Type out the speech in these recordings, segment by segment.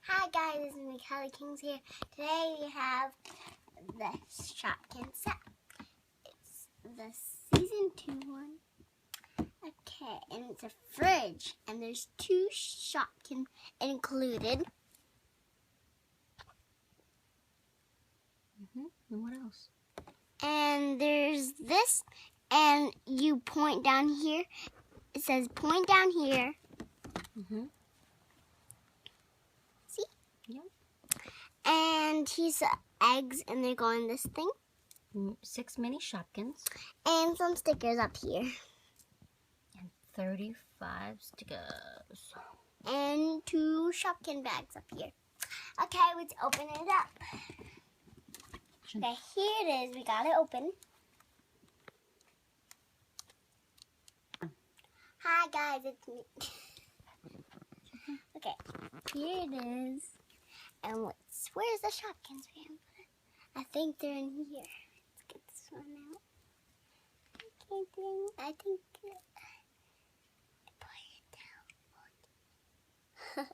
Hi guys, this is me, Cali Kingsley here. Today we have the Shopkins set. It's the season 2 one. Okay, and it's a fridge, and there's 2 Shopkins included. And what else? And there's this, and you point down here. It says point down here. See? Yep. And here's the eggs, and they go in this thing. 6 mini Shopkins. And some stickers up here. And 35 stickers. And 2 Shopkin bags up here. Okay, let's open it up. Okay, here it is. We got it open. Hi guys, it's me. Okay, here it is. And where's the Shopkins fam? I think they're in here. Let's get this one out. I think put it down.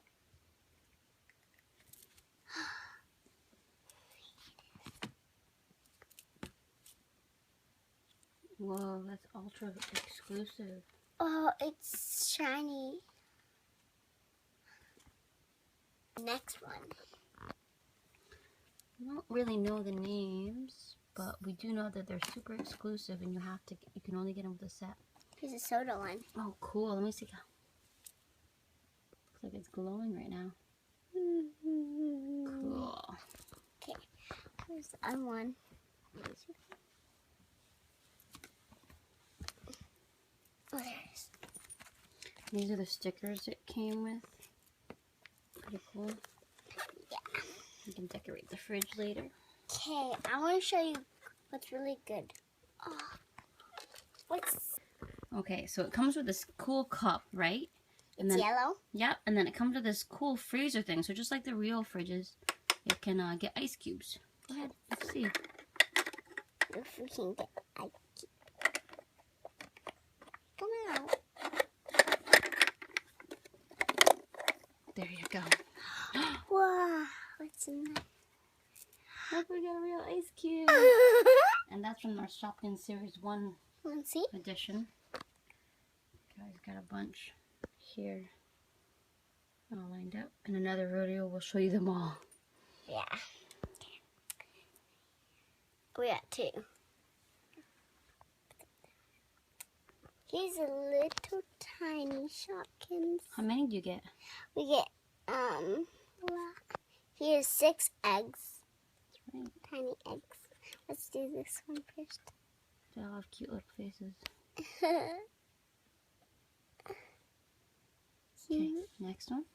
Whoa, that's ultra exclusive. Oh, it's shiny. Next one. We don't really know the names, but we do know that they're super exclusive, and you can only get them with a set. Here's a soda one. Oh, cool. Let me see. Looks like it's glowing right now. Cool. Okay, here's the other one. Oh, there it is. These are the stickers it came with. Pretty cool. Yeah. You can decorate the fridge later. Okay, I want to show you what's really good. Oh, Okay, so it comes with this cool cup, right? And it's then, yellow? Yep, and then it comes with this cool freezer thing. So just like the real fridges, it can get ice cubes. Go ahead, let's see. If we can get ice cubes. Come out. There you go. Wow, what's in there? Look, we got a real ice cube. And that's from our Shopkins Series 1 Let's see. edition. Guys, got a bunch here all lined up. In another rodeo, we'll show you them all. Yeah. We got 2. Here's a little tiny Shopkins. How many do you get? We get, here's 6 eggs. That's right. Tiny eggs. Let's do this one first. They all have cute little faces. Okay, next one.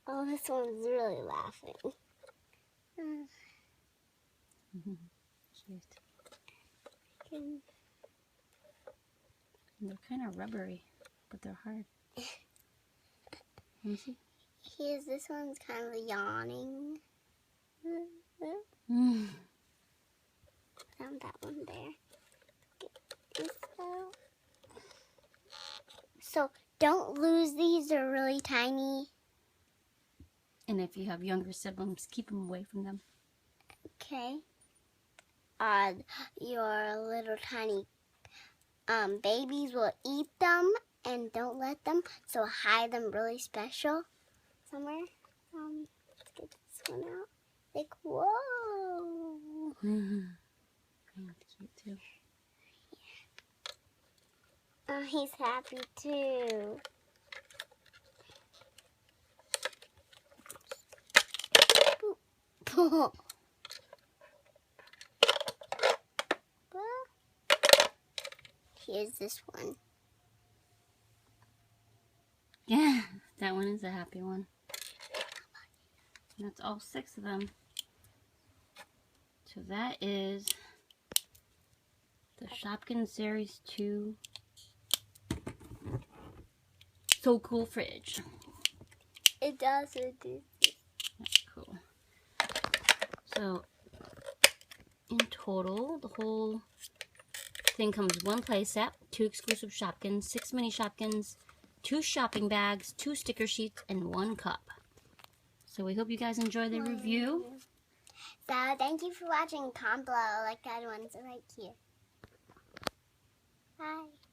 Oh, this one's really laughing. Cute. And they're kind of rubbery, but they're hard. Let me see. Here's this one's kind of yawning. Found that one there. Get this out. So don't lose these. They're really tiny. And if you have younger siblings, keep them away from them. Okay. Your little tiny babies will eat them, and don't let them. So hide them really special somewhere. Let's get this one out. Like, whoa. That's cute too. Oh, he's happy too. Here's this one. Yeah, that one is a happy one. And that's all 6 of them. So that is the Shopkins Series 2 So Cool Fridge. It does. That's cool. So, in total, the whole thing comes 1 play set, 2 exclusive Shopkins, 6 mini Shopkins, 2 shopping bags, 2 sticker sheets, and 1 cup. So we hope you guys enjoy the review. So thank you for watching. Comment below like that one's right here. Bye.